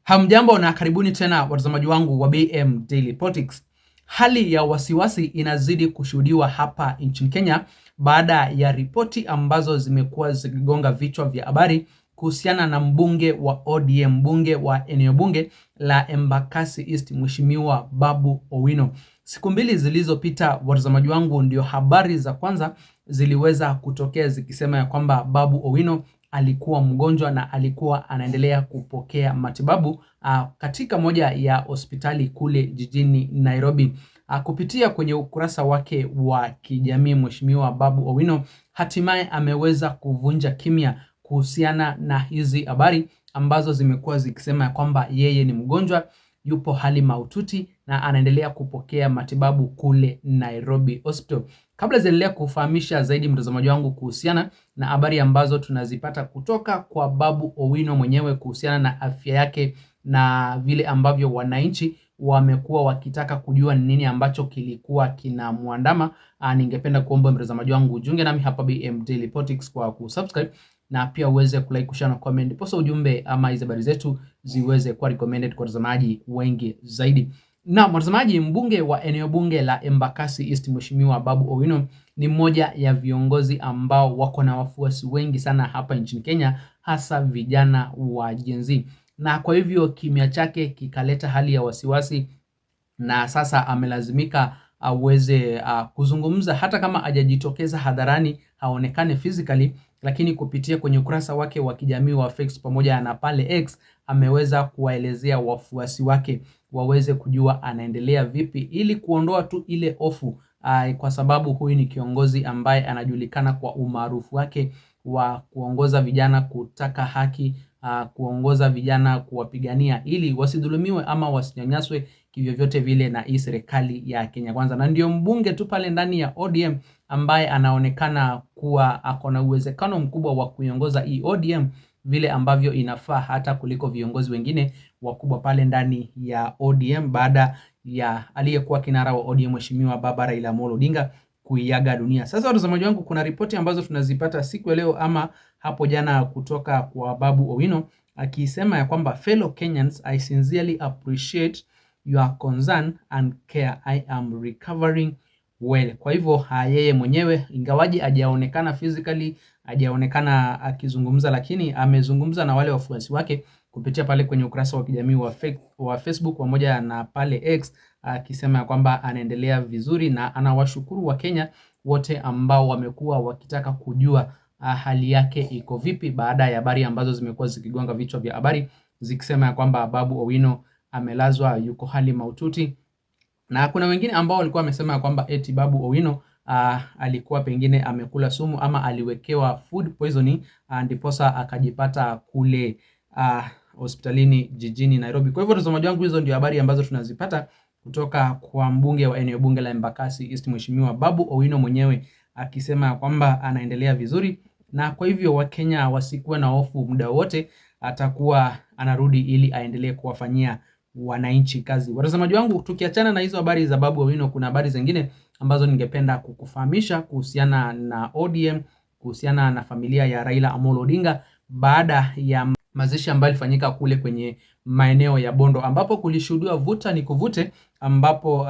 Hamjambo na karibuni tena watazamaji wangu wa BM Daily Politics. Hali ya wasiwasi inazidi kushuhudiwa hapa nchini Kenya baada ya ripoti ambazo zimekuwa zikigonga vichwa vya habari kuhusiana na mbunge wa ODM, mbunge wa eneo bunge la Embakasi East, Mheshimiwa Babu Owino. Siku mbili zilizopita, watazamaji wangu, ndio habari za kwanza ziliweza kutokea zikisema ya kwamba Babu Owino alikuwa mgonjwa na alikuwa anaendelea kupokea matibabu katika moja ya hospitali kule jijini Nairobi. Kupitia kwenye ukurasa wake wa kijamii, Mheshimiwa Babu Owino hatimaye ameweza kuvunja kimya kuhusiana na hizi habari ambazo zimekuwa zikisema ya kwamba yeye ni mgonjwa, yupo hali mahututi na anaendelea kupokea matibabu kule Nairobi Hospital. Kabla ziendelea kufahamisha zaidi mtazamaji wangu kuhusiana na habari ambazo tunazipata kutoka kwa Babu Owino mwenyewe kuhusiana na afya yake na vile ambavyo wananchi wamekuwa wakitaka kujua nini ambacho kilikuwa kinamwandama, ningependa kuomba mtazamaji wangu ujiunge nami hapa BM Daily Politics kwa kusubscribe na pia uweze kulike, kushare na comment, posa ujumbe ama hizo habari zetu ziweze kuwa recommended kwa watazamaji wengi zaidi. Na mtazamaji, mbunge wa eneo bunge la Embakasi East, Mheshimiwa Babu Owino ni mmoja ya viongozi ambao wako na wafuasi wengi sana hapa nchini Kenya, hasa vijana wa Gen Z. Na kwa hivyo kimya chake kikaleta hali ya wasiwasi, na sasa amelazimika aweze kuzungumza, hata kama hajajitokeza hadharani, haonekane physically, lakini kupitia kwenye ukurasa wake wa kijamii wa Facebook pamoja na pale X ameweza kuwaelezea wafuasi wake waweze kujua anaendelea vipi, ili kuondoa tu ile hofu, kwa sababu huyu ni kiongozi ambaye anajulikana kwa umaarufu wake wa kuongoza vijana kutaka haki, kuongoza vijana kuwapigania ili wasidhulumiwe ama wasinyanyaswe kivyovyote vile na hii serikali ya Kenya Kwanza. Na ndio mbunge tu pale ndani ya ODM ambaye anaonekana kuwa akona uwezekano mkubwa wa kuiongoza hii ODM vile ambavyo inafaa, hata kuliko viongozi wengine wakubwa pale ndani ya ODM, baada ya aliyekuwa kinara wa ODM Mheshimiwa Baba Raila Amolo Odinga kuiaga dunia. Sasa watazamaji wangu, kuna ripoti ambazo tunazipata siku ya leo ama hapo jana kutoka kwa Babu Owino akisema ya kwamba, fellow Kenyans, I sincerely appreciate your concern and care. I am recovering well. Kwa hivyo yeye mwenyewe, ingawaji hajaonekana physically, hajaonekana akizungumza, lakini amezungumza na wale wafuasi wake kupitia pale kwenye ukurasa wa kijamii wa Facebook pamoja na pale X, akisema kwamba anaendelea vizuri na anawashukuru wa Kenya wote ambao wamekuwa wakitaka kujua hali yake iko vipi, baada ya habari ambazo zimekuwa zikigonga vichwa vya habari zikisema kwamba Babu Owino amelazwa, yuko hali mahututi. Na kuna wengine ambao walikuwa wamesema kwamba eti Babu Owino alikuwa pengine amekula sumu ama aliwekewa food poisoning, ndiposa akajipata kule hospitalini jijini Nairobi. Kwa hivyo watazamaji wangu, hizo ndio habari ambazo tunazipata kutoka kwa mbunge wa eneo bunge la Embakasi East, Mheshimiwa Babu Owino mwenyewe akisema kwamba anaendelea vizuri, na kwa hivyo Wakenya wasikuwe na hofu, muda wote atakuwa anarudi ili aendelee kuwafanyia wananchi kazi. Watazamaji wangu, tukiachana na hizo habari za Babu Owino, kuna habari zingine ambazo ningependa kukufahamisha kuhusiana na ODM, kuhusiana na familia ya Raila Amolo Odinga baada ya mazishi ambayo ilifanyika kule kwenye maeneo ya Bondo, ambapo kulishuhudiwa vuta ni kuvute, ambapo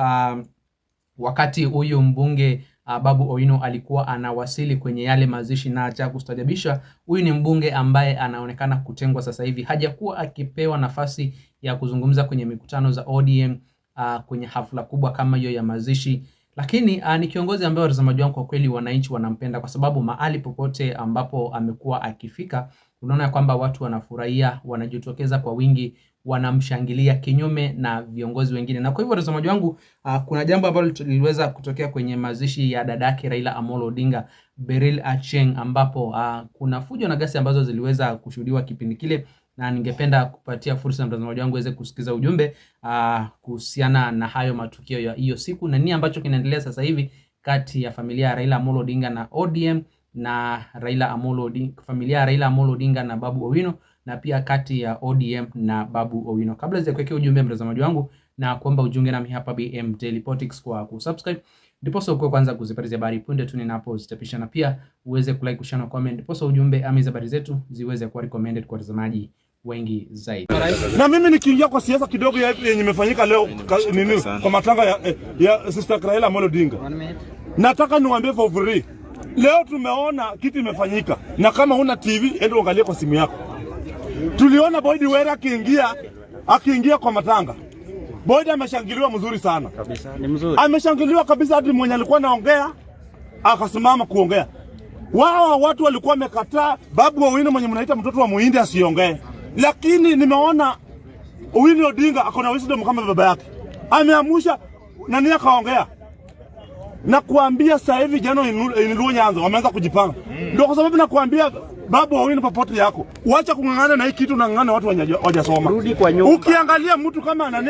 wakati huyu mbunge Babu Owino alikuwa anawasili kwenye yale mazishi, na cha kustajabisha, huyu ni mbunge ambaye anaonekana kutengwa sasa hivi, hajakuwa akipewa nafasi ya kuzungumza kwenye mikutano za ODM, kwenye hafla kubwa kama hiyo ya mazishi. Lakini ni kiongozi ambaye watazamaji wangu, kwa kweli wananchi wanampenda, kwa sababu mahali popote ambapo amekuwa akifika, unaona kwamba watu wanafurahia, wanajitokeza kwa wingi, wanamshangilia, kinyume na viongozi wengine. Na kwa hivyo watazamaji wangu, kuna jambo ambalo liliweza kutokea kwenye mazishi ya dadake Raila Amolo Odinga, Beryl Acheng, ambapo kuna fujo na ghasia ambazo ziliweza kushuhudiwa kipindi kile, na ningependa kupatia fursa mtazamaji wangu aweze kusikiza ujumbe kuhusiana na hayo matukio ya hiyo siku na nini ambacho kinaendelea sasa hivi kati ya familia ya Raila Amolo Odinga na ODM, na familia ya Raila Amolo Odinga na Babu Owino, na pia kati ya ODM na Babu Owino. Kabla sijakuwekea ujumbe mtazamaji wangu, na kuomba ujiunge nami hapa BM Daily Politics kwa kusubscribe, ndipo sio kwa kwanza kuzipata habari punde tu ninapozichapisha, na pia uweze kulike, kushare na comment, ndipo ujumbe ama habari zetu ziweze kuwa recommended kwa watazamaji wengi zaidi. Na mimi nikiingia kwa siasa kidogo yenye imefanyika leo nini kwa matanga ya Sister Raila Amolo Odinga. Nataka niwaambie for free. Leo tumeona kitu imefanyika, na kama huna TV enda uangalie kwa simu yako. Tuliona Boyd Were akiingia kwa matanga. Boyd ameshangiliwa mzuri sana. Kabisa, ni mzuri. Ameshangiliwa kabisa hadi mwenye alikuwa anaongea akasimama kuongea. Wao watu walikuwa wamekataa Babu Owino mwenye mnaita mtoto wa Muhindi asiongee. Lakini nimeona Owino Odinga akona wisdom kama baba yake. Ameamusha nani akaongea. Na kuambia sasa hivi jana Luo Nyanza wameanza kujipanga. Ndio kwa sababu nakuambia Babu Owino popote yako. Wacha kungangana na hii kitu na ngangana watu hawajasoma. Rudi kwa nyumba. Ukiangalia mtu kama nani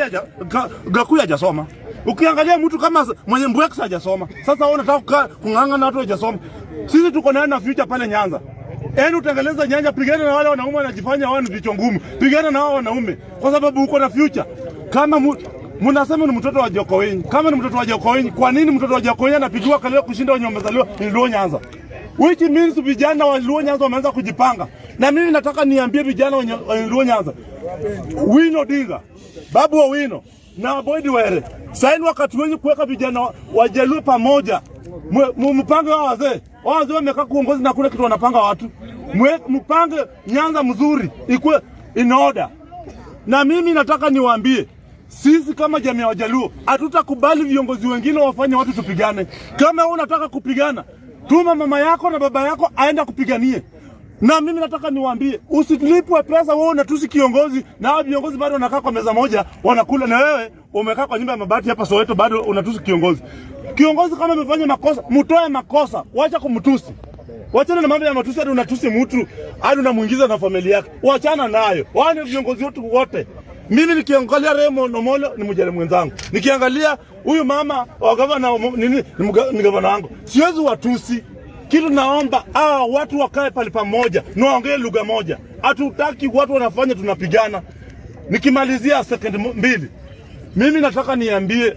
Gakuya hajasoma. Ukiangalia mtu kama mwenye Mbweksa hajasoma. Sasa wewe unataka kungangana na watu hawajasoma. Sisi tuko na future pale Nyanza. Utengeleza Nyanja, pigana na wale wanaume wanajifanya wao ni vichwa ngumu. Pigana na wao wanaume kwa sababu uko na future. Kama mnasema ni mtoto wa Jokowenyi. Kama ni mtoto wa Jokowenyi, kwa nini mtoto wa Jokowenyi anapigiwa kaleo kushinda wenye wamezaliwa ni Luo Nyanza? Which means vijana wa Luo Nyanza wameanza kujipanga. Na mimi nataka niambie vijana wa Luo Nyanza, Owino Odinga, Babu Owino na Boyd Were, saini wakati wenye kuweka vijana wajaluo pamoja. Mpange wa wazee. Wazee wamekaa kuongozi na kuna kitu wanapanga watu. Mpange Nyanza mzuri, ikuwe in order. Na mimi nataka niwaambie, sisi kama jamii ya Wajaluo hatutakubali viongozi wengine wafanye watu tupigane. Kama wewe unataka kupigana, tuma mama yako na baba yako aenda kupiganie. Na mimi nataka niwaambie, usilipwe pesa wewe unatusi kiongozi na hao viongozi bado wanakaa kwa meza moja wanakula, na wewe umekaa kwa nyumba ya mabati hapa Soweto bado unatusi kiongozi. Kiongozi kama amefanya makosa, mtoe makosa, wacha kumtusi. Wachana na mambo ya matusi hadi unatusi mtu, hadi unamuingiza na familia yake. Wachana nayo. Wale viongozi wote. Mimi nikiangalia Raymond Omolo ni mjane mwenzangu. Nikiangalia huyu mama wa gavana ni gavana wangu. Siwezi watusi. Kitu naomba watu wakae pale pamoja, naongee lugha moja. Hatutaki watu wanafanya tunapigana. Nikimalizia second mbili. Mimi nataka niambie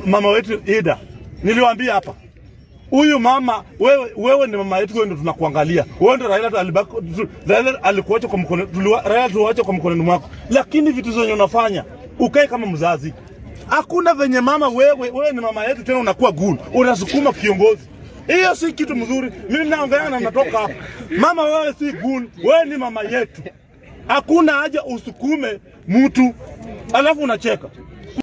mama wetu Ida. Niliwaambia hapa. Huyu mama wewe ni mama yetu, wewe ndio tunakuangalia. Wewe ndio Raila alikuacha kwa mkono, Raila tuache kwa mkononi mwako. Lakini vitu zenye unafanya ukae kama mzazi. Hakuna venye mama wewe ni mama yetu tena unakuwa gun. Unasukuma kiongozi. Hiyo si kitu mzuri. Mimi naongea na natoka hapa. Mama wewe si gun, wewe ni mama yetu. Hakuna haja usukume mtu alafu unacheka.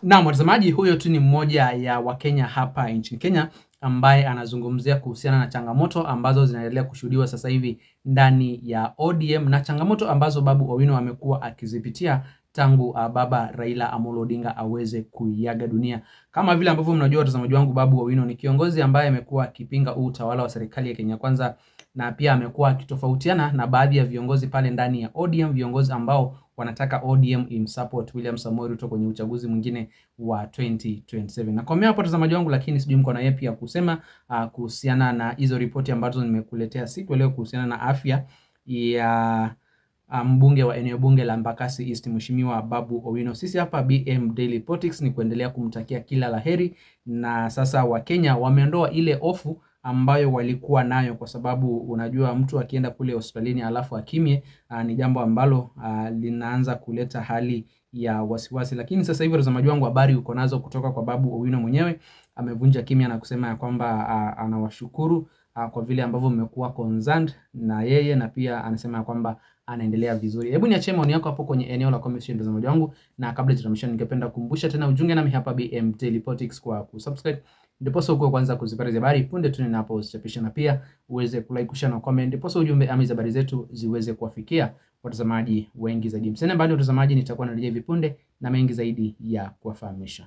Na mtazamaji, huyo tu ni mmoja ya Wakenya hapa nchini Kenya ambaye anazungumzia kuhusiana na changamoto ambazo zinaendelea kushuhudiwa sasa hivi ndani ya ODM na changamoto ambazo Babu Owino amekuwa akizipitia tangu baba Raila Amolo Odinga aweze kuiaga dunia. Kama vile ambavyo mnajua watazamaji wangu, Babu Owino ni kiongozi ambaye amekuwa akipinga utawala wa serikali ya Kenya Kwanza, na pia amekuwa akitofautiana na baadhi ya viongozi pale ndani ya ODM, viongozi ambao wanataka ODM imsupport William Samoei Ruto kwenye uchaguzi mwingine wa 2027. Na kwa mimi hapo watazamaji wangu, lakini sijui mko na yapi ya kusema kuhusiana na hizo ripoti ambazo nimekuletea siku leo kuhusiana na afya ya mbunge wa eneo bunge la Embakasi East Mheshimiwa Babu Owino. Sisi hapa BM Daily Politics ni kuendelea kumtakia kila laheri, na sasa Wakenya wameondoa ile hofu ambayo walikuwa nayo, kwa sababu unajua mtu akienda kule hospitalini alafu akimie ni jambo ambalo linaanza kuleta hali ya wasiwasi. Lakini sasa hivi watazamaji wangu, habari uko nazo kutoka kwa Babu Owino mwenyewe. Amevunja kimya na kusema ya kwamba anawashukuru kwa vile ambavyo mmekuwa concerned na yeye, na pia anasema ya kwamba anaendelea vizuri. Hebu niachie maoni yako hapo kwenye eneo la comment section mtazamaji wangu, na kabla tutamishana ningependa kukumbusha tena ujunge nami hapa BM Daily Politics kwa kusubscribe, ndipo sio kwa kwanza kuzipata habari punde tu ninapochapisha, na pia uweze kulike, kushare na comment, ndipo sio ujumbe ama habari zetu ziweze kuwafikia watazamaji wengi zaidi. Msene bado watazamaji, nitakuwa narejea vipunde na mengi zaidi ya kuwafahamisha.